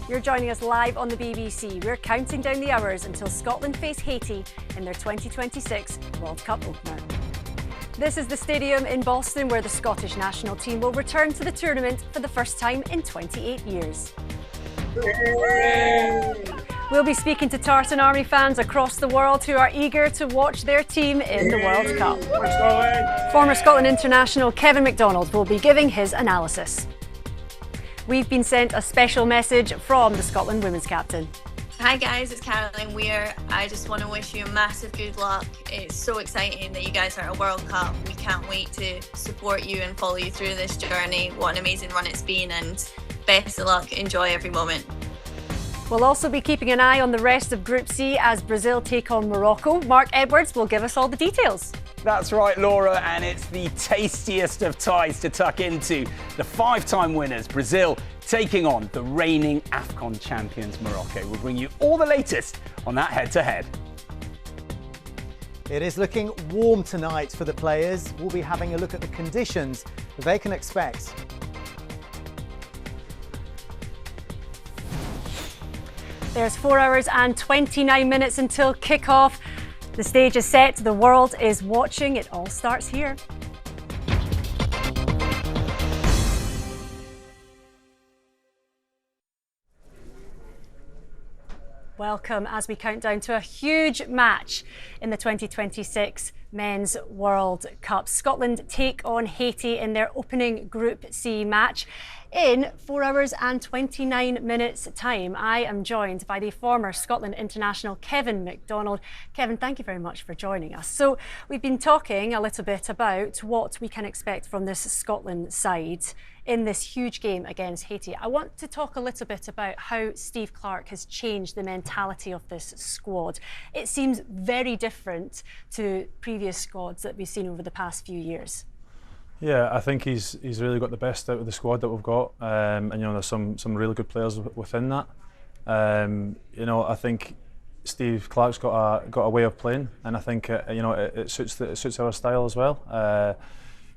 You're joining us live on the BBC. We're counting down the hours until Scotland face Haiti in their 2026 World Cup opener. This is the stadium in Boston where the Scottish national team will return to the tournament for the first time in 28 years. We'll be speaking to Tartan Army fans across the world who are eager to watch their team in the World Cup. Former Scotland international Kevin McDonald will be giving his analysis. We've been sent a special message from the Scotland women's captain. Hi guys, it's Caroline Weir. I just want to wish you a massive good luck. It's so exciting that you guys are at a World Cup. We can't wait to support you and follow you through this journey. What an amazing run it's been, and best of luck. Enjoy every moment. We'll also be keeping an eye on the rest of Group C as Brazil take on Morocco. Mark Edwards will give us all the details. That's right, Laura, and it's the tastiest of ties to tuck into. The five-time winners, Brazil, taking on the reigning AFCON champions, Morocco. We'll bring you all the latest on that head-to-head. It is looking warm tonight for the players. We'll be having a look at the conditions that they can expect. There's 4 hours and 29 minutes until kick-off. The stage is set, the world is watching. It all starts here. Welcome as we count down to a huge match in the 2026 Men's World Cup. Scotland take on Haiti in their opening Group C match. In 4 hours and 29 minutes time, I am joined by the former Scotland international Kevin McDonald. Kevin, thank you very much for joining us. So we've been talking a little bit about what we can expect from this Scotland side in this huge game against Haiti. I want to talk a little bit about how Steve Clarke has changed the mentality of this squad. It seems very different to previous squads that we've seen over the past few years. Yeah, I think he's really got the best out of the squad that we've got, and you know there's some really good players within that. You know, I think Steve Clarke's got a way of playing, and I think you know it suits our style as well.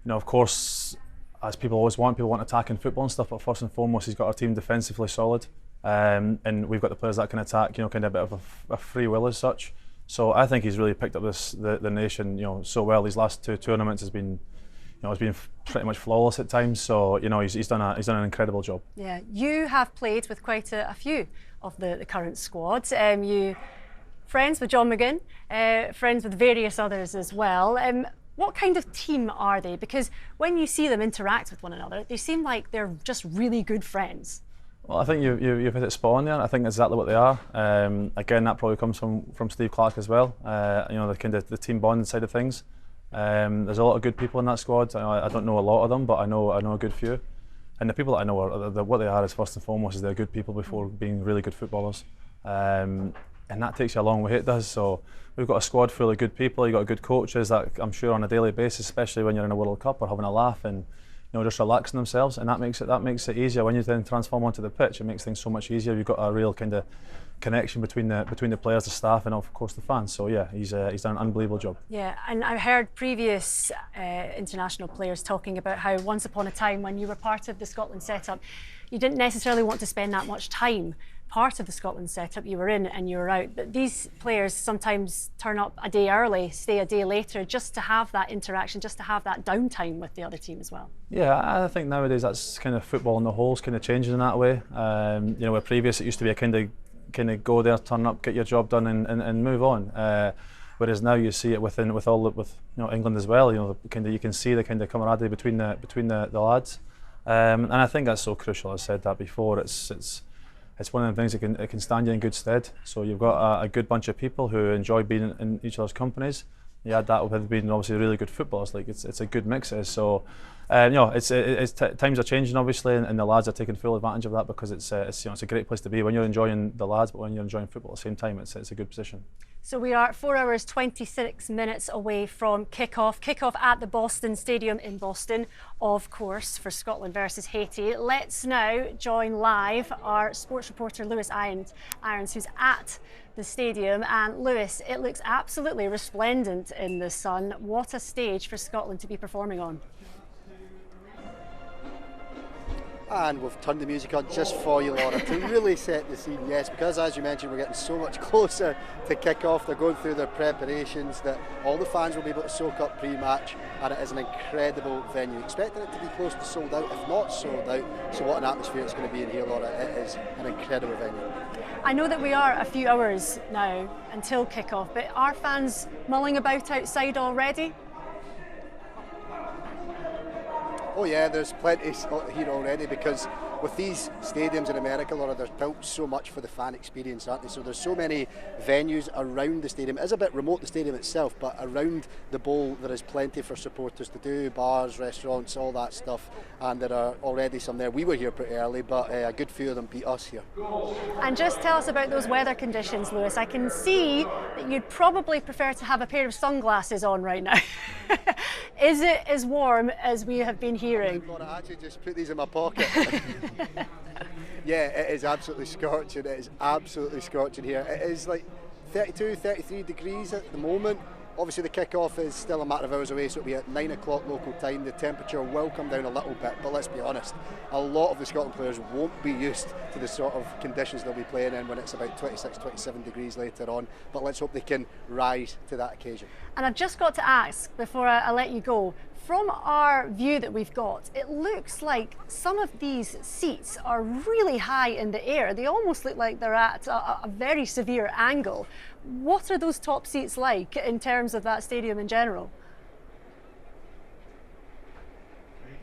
You know, of course, as people always want, people want attacking football and stuff, but first and foremost, he's got our team defensively solid, and we've got the players that can attack. You know, kind of a bit of a free will as such. So I think he's really picked up the nation, you know, so well. These last two tournaments has been. You know, it's been pretty much flawless at times, so you know he's done an incredible job. Yeah, you have played with quite a few of the current squad. You friends with John McGinn, friends with various others as well. What kind of team are they? Because when you see them interact with one another, they seem like they're just really good friends. Well, I think you've hit it spot on there. I think that's exactly what they are. Again, that probably comes from Steve Clarke as well. You know, the team bonding side of things. There's a lot of good people in that squad. I don't know a lot of them, but I know a good few. And the people that I know what they are is first and foremost is they're good people before being really good footballers. And that takes you a long way. It does. So we've got a squad full of good people. You've got good coaches that I'm sure on a daily basis, especially when you're in a World Cup, are having a laugh and you know just relaxing themselves. And that makes it easier when you then transform onto the pitch. It makes things so much easier. You've got a real kind of connection between the players, the staff, and of course the fans. So yeah, he's done an unbelievable job. Yeah, and I've heard previous international players talking about how once upon a time when you were part of the Scotland setup, you didn't necessarily want to spend that much time part of the Scotland setup. You were in and you were out, but these players sometimes turn up a day early, stay a day later, just to have that interaction, just to have that downtime with the other team as well. Yeah, I think nowadays that's kind of football on the whole is kind of changing in that way. You know, where previous it used to be a kind of go there, turn up, get your job done, and move on. Whereas now you see it with you know England as well. You know, you can see the kind of camaraderie between the lads, and I think that's so crucial. I said that before. It's one of the things that can stand you in good stead. So you've got a good bunch of people who enjoy being in each other's companies. You add that with being obviously really good footballers. Like it's a good mix. So. You know, times are changing obviously, and the lads are taking full advantage of that because it's you know it's a great place to be when you're enjoying the lads, but when you're enjoying football at the same time, it's a good position. So we are 4 hours 26 minutes away from kick-off. Kick-off at the Boston Stadium in Boston, of course, for Scotland versus Haiti. Let's now join live our sports reporter Lewis Irons, who's at the stadium. And Lewis, it looks absolutely resplendent in the sun. What a stage for Scotland to be performing on. And we've turned the music on just for you, Laura, to really set the scene. Yes, because as you mentioned, we're getting so much closer to kick-off. They're going through their preparations, that all the fans will be able to soak up pre-match, and it is an incredible venue. Expecting it to be close to sold out, if not sold out. So what an atmosphere it's going to be in here, Laura. It is an incredible venue. I know that we are a few hours now until kick-off, but are fans mulling about outside already? Oh yeah, there's plenty here already, because with these stadiums in America, Laura, they're built so much for the fan experience, aren't they? So there's so many venues around the stadium. It is a bit remote, the stadium itself, but around the bowl there is plenty for supporters to do, bars, restaurants, all that stuff, and there are already some there. We were here pretty early, but a good few of them beat us here. And just tell us about those weather conditions, Lewis. I can see that you'd probably prefer to have a pair of sunglasses on right now. Is it as warm as we have been hearing? I actually just put these in my pocket. Yeah, it is absolutely scorching. It is absolutely scorching here. It is like 32, 33 degrees at the moment. Obviously the kick-off is still a matter of hours away, so it'll be at 9 o'clock local time. The temperature will come down a little bit, but let's be honest, a lot of the Scotland players won't be used to the sort of conditions they'll be playing in when it's about 26, 27 degrees later on. But let's hope they can rise to that occasion. And I've just got to ask, before I let you go, from our view that we've got, it looks like some of these seats are really high in the air. They almost look like they're at a very severe angle. What are those top seats like in terms of that stadium in general?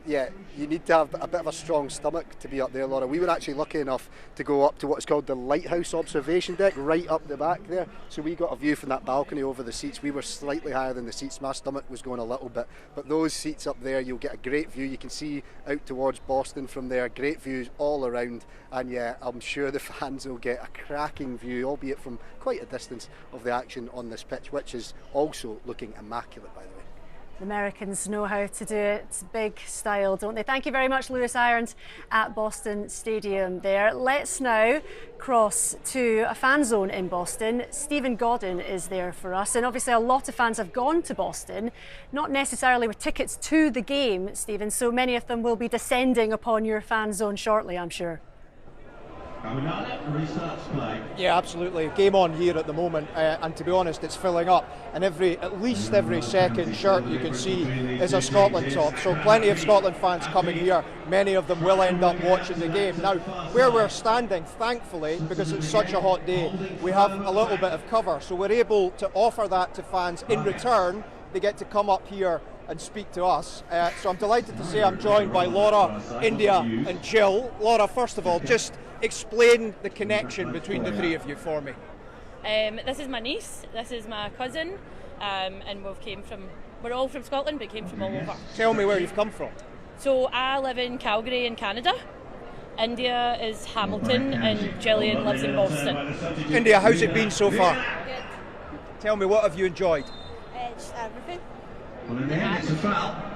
Yeah, you need to have a bit of a strong stomach to be up there, Laura. We were actually lucky enough to go up to what's called the Lighthouse Observation Deck, right up the back there. So we got a view from that balcony over the seats. We were slightly higher than the seats. My stomach was going a little bit. But those seats up there, you'll get a great view. You can see out towards Boston from there. Great views all around. And yeah, I'm sure the fans will get a cracking view, albeit from quite a distance, of the action on this pitch, which is also looking immaculate, by the way. The Americans know how to do it, big style, don't they? Thank you very much, Lewis Irons at Boston Stadium there. Let's now cross to a fan zone in Boston. Stephen Godden is there for us, and obviously a lot of fans have gone to Boston, not necessarily with tickets to the game, Stephen, so many of them will be descending upon your fan zone shortly, I'm sure. Yeah, absolutely. Game on here at the moment, and to be honest, it's filling up. And at least every second shirt you can see is a Scotland top. So plenty of Scotland fans coming here. Many of them will end up watching the game. Now, where we're standing, thankfully, because it's such a hot day, we have a little bit of cover. So we're able to offer that to fans. In return, they get to come up here and speak to us. So I'm delighted to say I'm joined by Laura, India and Jill. Laura, first of all, just explain the connection between the three of you for me. This is my niece, this is my cousin, and we're all from Scotland but came from all over. Tell me where you've come from. So I live in Calgary in Canada. India is Hamilton and Gillian lives in Boston. India, how's it been so far? Good. Tell me, what have you enjoyed? Just everything.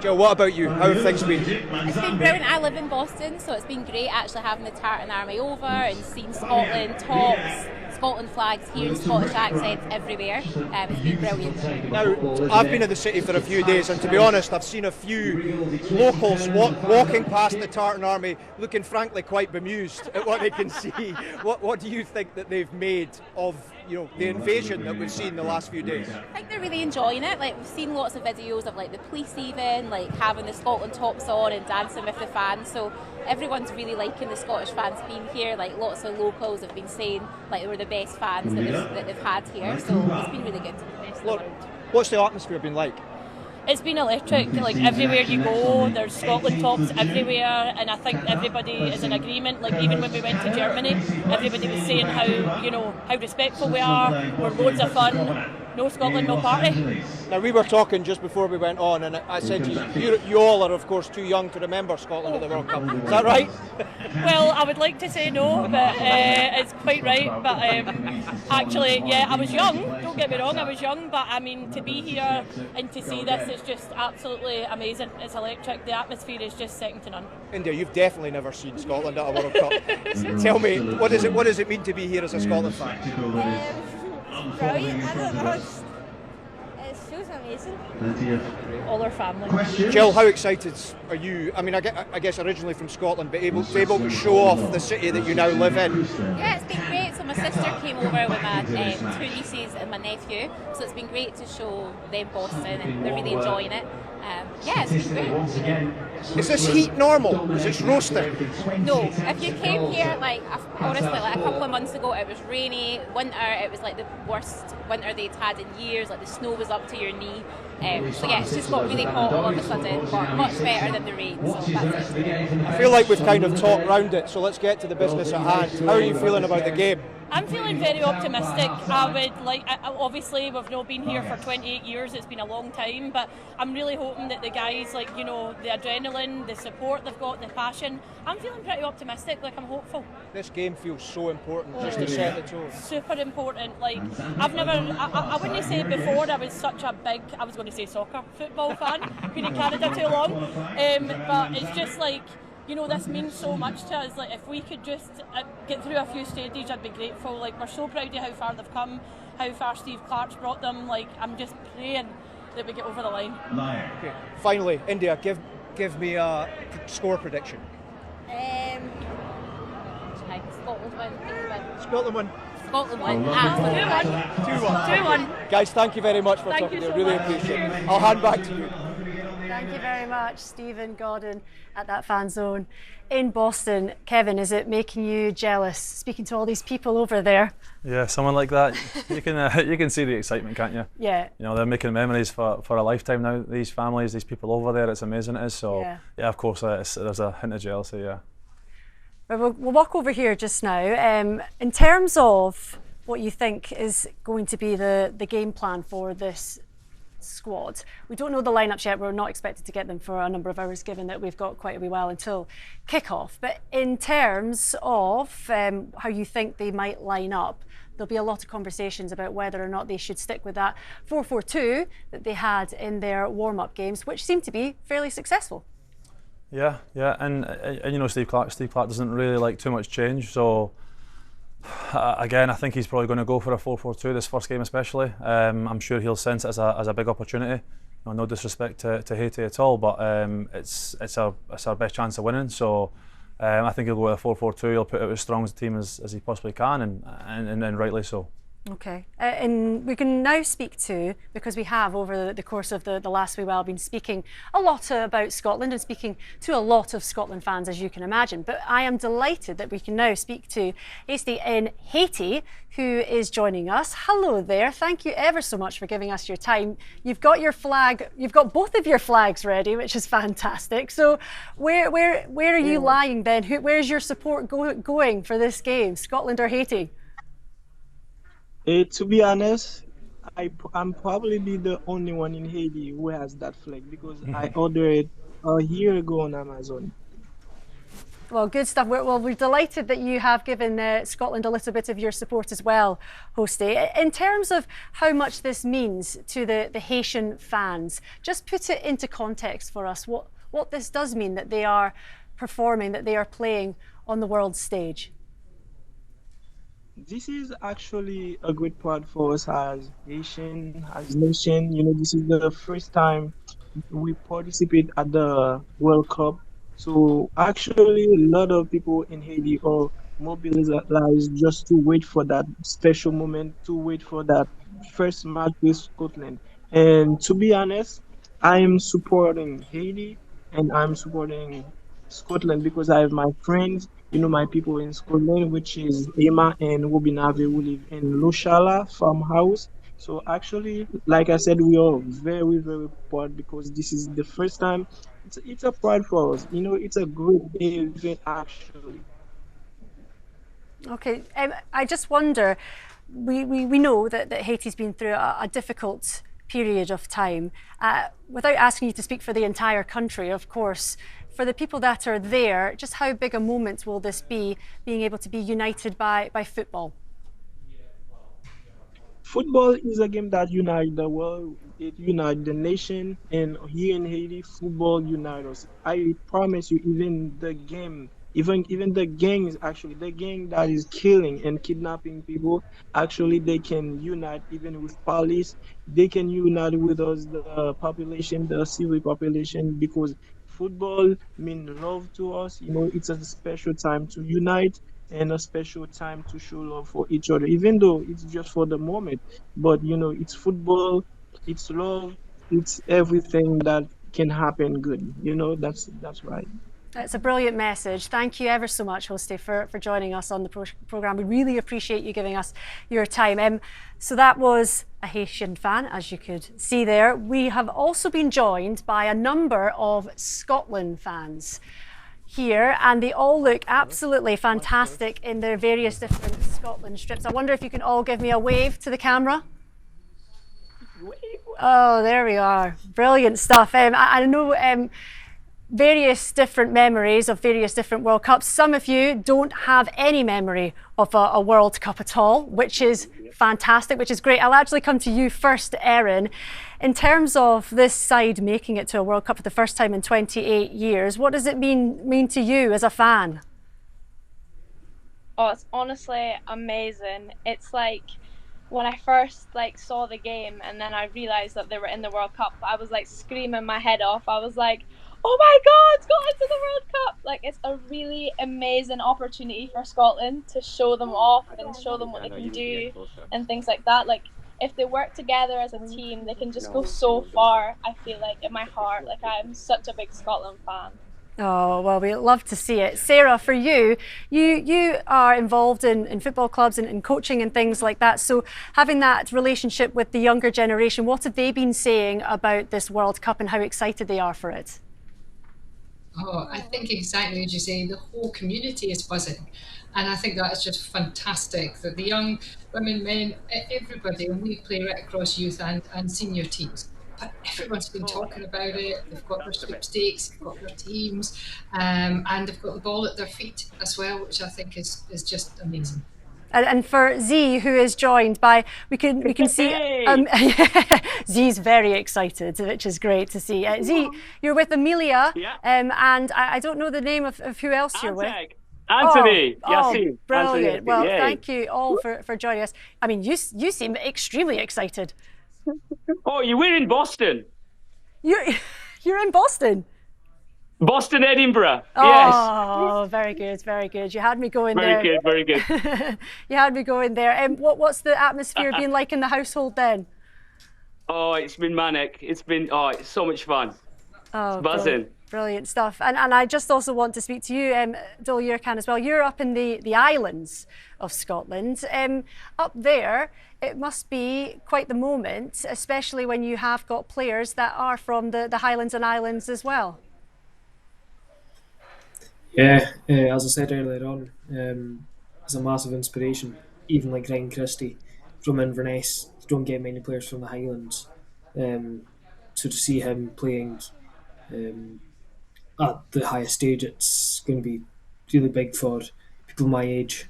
Jill, what about you? How have things been? It's been brilliant. I live in Boston, so it's been great actually having the Tartan Army over and seeing Scotland tops, Scotland flags, hearing Scottish accents everywhere. It's been brilliant. Now, I've been in the city for a few days, and to be honest, I've seen a few locals walking past the Tartan Army looking frankly quite bemused at what they can see. What do you think that they've made of the invasion that we've seen the last few days? I think they're really enjoying it. Like, we've seen lots of videos of like the police even like having the Scotland tops on and dancing with the fans. So everyone's really liking the Scottish fans being here. Like, lots of locals have been saying like they were the best fans that they've had here. So it's been really good. Look, what's the atmosphere been like? It's been electric. Like, everywhere you go, there's Scotland tops everywhere, and I think everybody is in agreement. Like, even when we went to Germany, everybody was saying how respectful we are. We're loads of fun. No Scotland, no party. Now, we were talking just before we went on, and I said you all are of course too young to remember Scotland at the World Cup. Is that right? Well, I would like to say no, but it's quite right. But actually, yeah, I was young, don't get me wrong, I was young, but I mean, to be here and to see this is just absolutely amazing. It's electric, the atmosphere is just second to none. India, you've definitely never seen Scotland at a World Cup. Tell me, what does it mean to be here as a Scotland fan? Brilliant. I don't know. It shows I'm Amazing. All our family. Jill, how excited are you? I mean, I guess originally from Scotland, but able to show off the city that you now live in. Yeah, it's been great. So my sister came over with my two nieces and my nephew, so it's been great to show them Boston, and they're really enjoying it. Yeah, it's been great. Is this heat normal? Is it roasting? No, if you came here, honestly, a couple of months ago, it was rainy, winter, it was like the worst winter they'd had in years, like the snow was up to your knee. So yeah, it's just got really hot all of a sudden, but much better than the rain, so that's it. I feel like we've kind of talked round it, so let's get to the business at hand. How are you feeling about the game? I'm feeling very optimistic. Obviously we've not been here for 28 years, it's been a long time, but I'm really hoping that the guys, the adrenaline, the support they've got, the passion, I'm feeling pretty optimistic, I'm hopeful. This game feels so important just to set the tone. Super important. I wouldn't say before I was such a big, I was going to say football fan, been in Canada too long, but it's just this means so much to us. If we could just get through a few stages, I'd be grateful. We're so proud of how far they've come, how far Steve Clark's brought them. I'm just praying that we get over the line. Okay. Finally, India, give me a score prediction. Scotland win. Scotland win. Scotland win. Absolutely. 2-1. Guys, thank you very much for talking to me. I really appreciate it. I'll hand back to you. Thank you very much, Stephen Gordon at that fan zone in Boston. Kevin, is it making you jealous speaking to all these people over there? Yeah, someone like that, you can see the excitement, can't you? Yeah. They're making memories for a lifetime now. These families, these people over there, it's amazing it is. So yeah of course, there's a hint of jealousy. Yeah. We'll walk over here just now. In terms of what you think is going to be the game plan for this squad, we don't know the lineups yet. We're not expected to get them for a number of hours, given that we've got quite a wee while until kick-off. But in terms of how you think they might line up, there'll be a lot of conversations about whether or not they should stick with that 4-4-2 that they had in their warm-up games, which seemed to be fairly successful. Yeah, and Steve Clark doesn't really like too much change, so again, I think he's probably going to go for a 4-4-2 this first game especially. I'm sure he'll sense it as a big opportunity. No disrespect to Haiti at all, but it's our best chance of winning. So I think he'll go with a 4-4-2. He'll put out as strong a team as he possibly can, and rightly so. Okay. And we can now speak to, because we have over the course of the last wee while been speaking a lot about Scotland and speaking to a lot of Scotland fans, as you can imagine. But I am delighted that we can now speak to Hasty in Haiti, who is joining us. Hello there. Thank you ever so much for giving us your time. You've got your flag, you've got both of your flags ready, which is fantastic. So where are you lying then? Where's your support going for this game, Scotland or Haiti? To be honest, I'm probably the only one in Haiti who has that flag because I ordered it a year ago on Amazon. Well, good stuff. We're delighted that you have given Scotland a little bit of your support as well, Hosty. In terms of how much this means to the Haitian fans, just put it into context for us, what this does mean that they are performing, that they are playing on the world stage. This is actually a great part for us as Haitian, as nation. This is the first time we participate at the World Cup. So actually, a lot of people in Haiti are mobilized just to wait for that special moment, to wait for that first match with Scotland. And to be honest, I'm supporting Haiti and I'm supporting Scotland because I have my friends, my people in Scotland, which is Emma and Robinave, who live in Loshala farmhouse. So actually, like I said, we are very, very proud because this is the first time. It's a pride for us. It's a great event actually. Okay, I just wonder, we know that Haiti's been through a difficult period of time. Without asking you to speak for the entire country, of course, for the people that are there, just how big a moment will this be, being able to be united by football? Football is a game that unites the world, it unites the nation, and here in Haiti, football unites us. I promise you, even the game Even the gangs, actually, the gang that is killing and kidnapping people, actually they can unite even with police. They can unite with us, the population, the civil population, because football means love to us. It's a special time to unite and a special time to show love for each other, even though it's just for the moment. But it's football, it's love, it's everything that can happen good. That's right. It's a brilliant message. Thank you ever so much, Hosty, for joining us on the programme. We really appreciate you giving us your time. So that was a Haitian fan, as you could see there. We have also been joined by a number of Scotland fans here, and they all look absolutely fantastic in their various different Scotland strips. I wonder if you can all give me a wave to the camera. Oh, there we are. Brilliant stuff. I know various different memories of various different World Cups. Some of you don't have any memory of a World Cup at all, which is fantastic, which is great. I'll actually come to you first, Erin. In terms of this side making it to a World Cup for the first time in 28 years, what does it mean to you as a fan? Oh, it's honestly amazing. It's like when I first saw the game and then I realised that they were in the World Cup, I was screaming my head off. I was like, oh my God, Scotland's in the World Cup! It's a really amazing opportunity for Scotland to show them off and show them what they can do and things like that. If they work together as a team, they can just go so far. I feel in my heart, I'm such a big Scotland fan. Oh, well, we love to see it. Sarah, for you are involved in football clubs and coaching and things like that. So having that relationship with the younger generation, what have they been saying about this World Cup and how excited they are for it? Oh, I think exactly as you say, the whole community is buzzing. And I think that is just fantastic that the young women, men, everybody, and we play right across youth and senior teams. But everyone's been talking about it. They've got their sweepstakes, they've got their teams, and they've got the ball at their feet as well, which I think is just amazing. And for Z, who is joined by, we can see, Z's very excited, which is great to see. Z, you're with Amelia, and I don't know the name of who else you're with. Anthony, Yassine. Brilliant. Anthony, well, yay. Thank you all for joining us. I mean, you seem extremely excited. Oh, you were in Boston. You're in Boston? Boston, Edinburgh. Oh, yes. Very good, very good. You had me going there. Very good. You had me going there. What's the atmosphere been like in the household then? Oh, it's been manic. It's so much fun. Oh, it's buzzing. Brilliant stuff. And I just also want to speak to you, Dul Yurkan, as well. You're up in the islands of Scotland. Up there, it must be quite the moment, especially when you have got players that are from the Highlands and Islands as well. Yeah, as I said earlier on, it's a massive inspiration. Even like Ryan Christie from Inverness, you don't get many players from the Highlands. So to see him playing at the highest stage, it's going to be really big for people my age.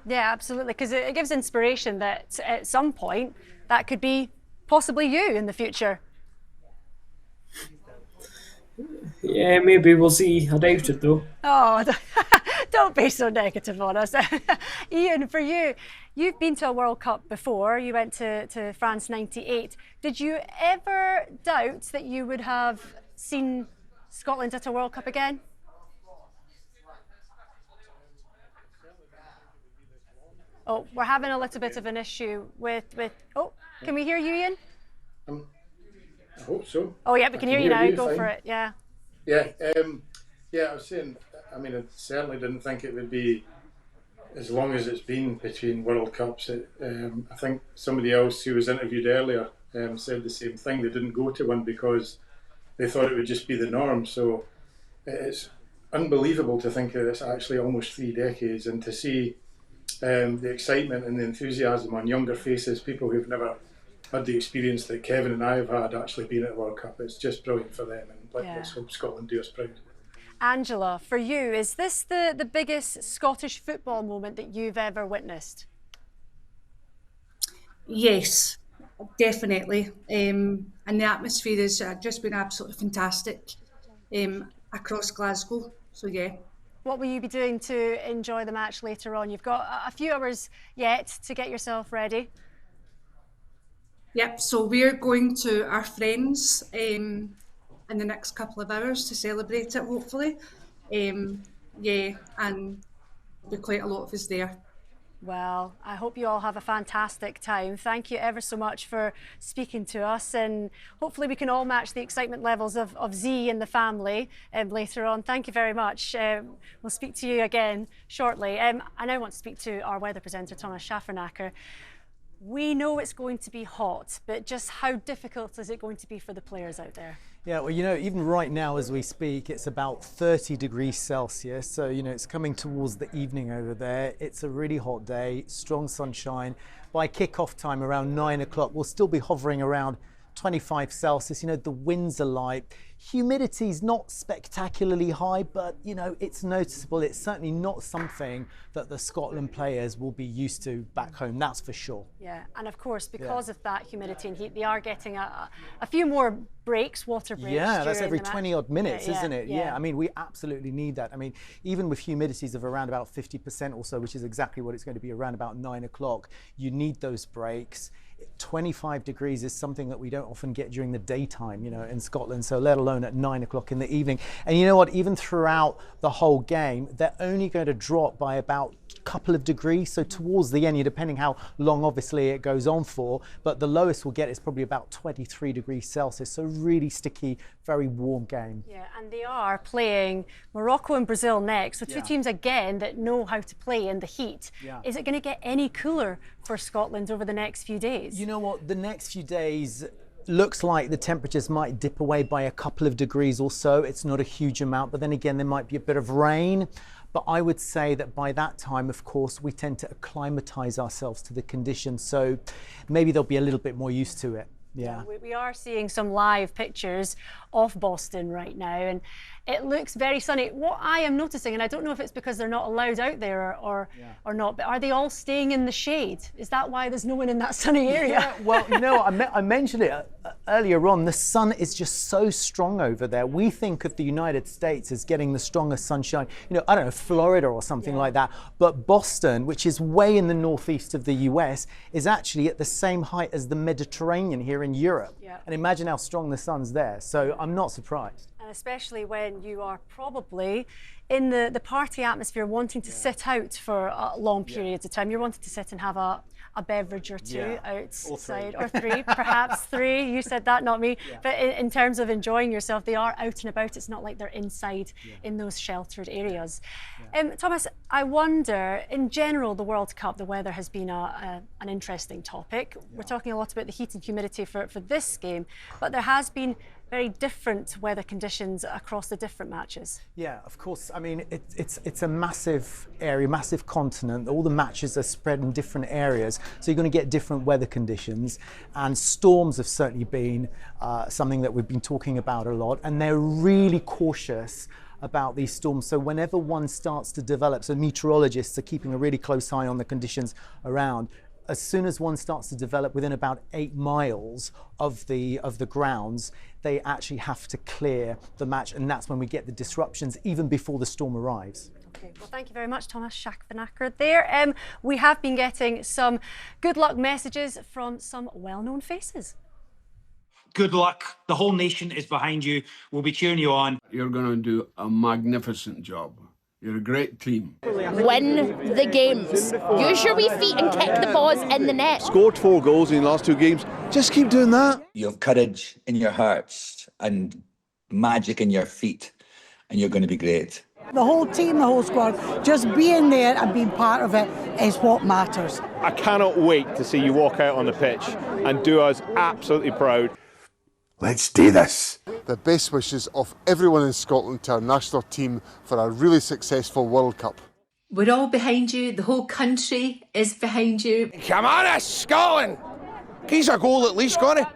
Yeah, absolutely, because it gives inspiration that at some point that could be possibly you in the future. Yeah, maybe we'll see. I doubt it though. Oh, don't be so negative on us. Ian, for you, you've been to a World Cup before. You went to France '98. Did you ever doubt that you would have seen Scotland at a World Cup again? Oh, we're having a little bit of an issue with. Oh, can we hear you, Ian? I hope so. Oh yeah, we can hear you now. Go for it. Yeah. Yeah. I was saying. I mean, I certainly didn't think it would be as long as it's been between World Cups. I think somebody else who was interviewed earlier said the same thing. They didn't go to one because they thought it would just be the norm. So it's unbelievable to think that it's actually almost 3 decades, and to see the excitement and the enthusiasm on younger faces, people who've never had the experience that Kevin and I have had actually being at the World Cup. It's just brilliant for them, and let's hope Scotland do us proud. Angela, for you, is this the biggest Scottish football moment that you've ever witnessed? Yes, definitely. And the atmosphere has just been absolutely fantastic across Glasgow. So yeah. What will you be doing to enjoy the match later on? You've got a few hours yet to get yourself ready. Yep, so we're going to our friends in the next couple of hours to celebrate it, hopefully. Yeah, and there'll be quite a lot of us there. Well, I hope you all have a fantastic time. Thank you ever so much for speaking to us, and hopefully we can all match the excitement levels of Z and the family later on. Thank you very much. We'll speak to you again shortly. I now want to speak to our weather presenter, Thomas Schaffernacker. We know it's going to be hot, but just how difficult is it going to be for the players out there? Yeah, well, even right now as we speak, it's about 30 degrees Celsius. So, it's coming towards the evening over there. It's a really hot day, strong sunshine. By kick-off time around 9 o'clock, we'll still be hovering around 25 Celsius. The winds are light. Humidity's not spectacularly high, but it's noticeable. It's certainly not something that the Scotland players will be used to back home, that's for sure. Yeah, and of course, because of that humidity and heat, they are getting a few more breaks, water breaks. Yeah, that's every 20 odd minutes, isn't it? Yeah, I mean, we absolutely need that. I mean, even with humidities of around about 50% or so, which is exactly what it's going to be around about 9 o'clock, you need those breaks. 25 degrees is something that we don't often get during the daytime, in Scotland, so let alone at 9 o'clock in the evening. And you know what, even throughout the whole game, they're only going to drop by about a couple of degrees. So towards the end, depending how long obviously it goes on for, but the lowest we'll get is probably about 23 degrees Celsius. So really sticky, very warm game. Yeah, and they are playing Morocco and Brazil next. So two teams again that know how to play in the heat. Yeah. Is it going to get any cooler for Scotland over the next few days? You know what, the next few days looks like the temperatures might dip away by a couple of degrees or so. It's not a huge amount, but then again, there might be a bit of rain. But I would say that by that time, of course, we tend to acclimatise ourselves to the conditions. So maybe they'll be a little bit more used to it. Yeah. We are seeing some live pictures of Boston right now, and it looks very sunny. What I am noticing, and I don't know if it's because they're not allowed out there or not, but are they all staying in the shade? Is that why there's no one in that sunny area? Yeah, well, I mentioned it earlier on. The sun is just so strong over there. We think of the United States as getting the strongest sunshine, I don't know, Florida or something like that. But Boston, which is way in the northeast of the US, is actually at the same height as the Mediterranean here in Europe. Yeah. And imagine how strong the sun's there. So I'm not surprised. And especially when you are probably in the party atmosphere, wanting to sit out for long periods of time. You're wanting to sit and have a beverage or two outside, or three, perhaps three. You said that, not me. Yeah. But in terms of enjoying yourself, they are out and about. It's not like they're inside in those sheltered areas. Yeah. Thomas, I wonder, in general, the World Cup, the weather has been an interesting topic. We're talking a lot about the heat and humidity for this game, but there has been very different weather conditions across the different matches. Yeah, of course. I mean, it's a massive area, massive continent. All the matches are spread in different areas, so you're going to get different weather conditions. And storms have certainly been something that we've been talking about a lot, and they're really cautious about these storms. So whenever one starts to develop, so meteorologists are keeping a really close eye on the conditions around. As soon as one starts to develop within about 8 miles of the grounds, they actually have to clear the match, and that's when we get the disruptions even before the storm arrives. Okay, well, thank you very much, Thomas Schaffernacker there. We have been getting some good luck messages from some well-known faces. Good luck. The whole nation is behind you. We'll be cheering you on. You're going to do a magnificent job. You're a great team. Win the games. Use your wee feet and kick the balls in the net. Scored 4 goals in the last 2 games. Just keep doing that. You have courage in your hearts and magic in your feet, and you're going to be great. The whole team, the whole squad, just being there and being part of it is what matters. I cannot wait to see you walk out on the pitch and do us absolutely proud. Let's do this. The best wishes of everyone in Scotland to our national team for a really successful World Cup. We're all behind you. The whole country is behind you. Come on, Scotland! He's a goal at least, got it?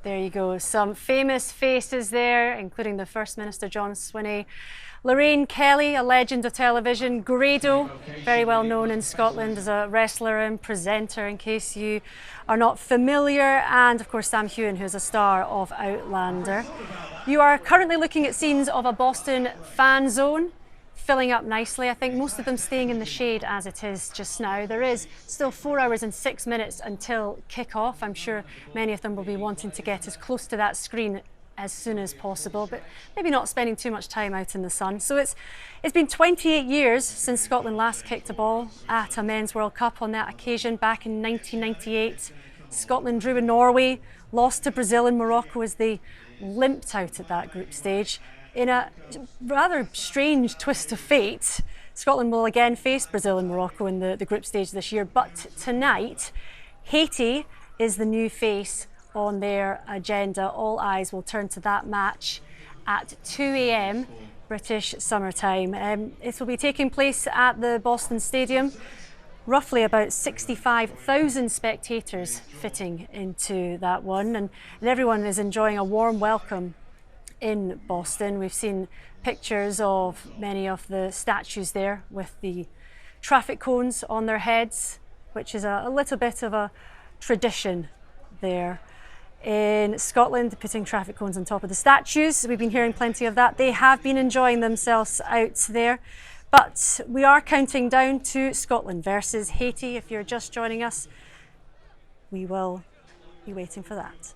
There you go. Some famous faces there, including the First Minister John Swinney, Lorraine Kelly, a legend of television, Grado, very well known in Scotland as a wrestler and presenter in case you are not familiar, and of course Sam Heughan, who's a star of Outlander. You are currently looking at scenes of a Boston fan zone filling up nicely. I think most of them staying in the shade as it is just now. There is still 4 hours and 6 minutes until kick-off. I'm sure many of them will be wanting to get as close to that screen as soon as possible, but maybe not spending too much time out in the sun. So it's been 28 years since Scotland last kicked a ball at a Men's World Cup. On that occasion, back in 1998, Scotland drew with Norway, lost to Brazil and Morocco as they limped out at that group stage. In a rather strange twist of fate, Scotland will again face Brazil and Morocco in the group stage this year, but tonight, Haiti is the new face on their agenda. All eyes will turn to that match at 2 a.m. British summertime. It will be taking place at the Boston Stadium. Roughly about 65,000 spectators fitting into that one, and everyone is enjoying a warm welcome in Boston. We've seen pictures of many of the statues there with the traffic cones on their heads, which is a little bit of a tradition there. In Scotland, putting traffic cones on top of the statues. We've been hearing plenty of that. They have been enjoying themselves out there. But we are counting down to Scotland versus Haiti. If you're just joining us, we will be waiting for that.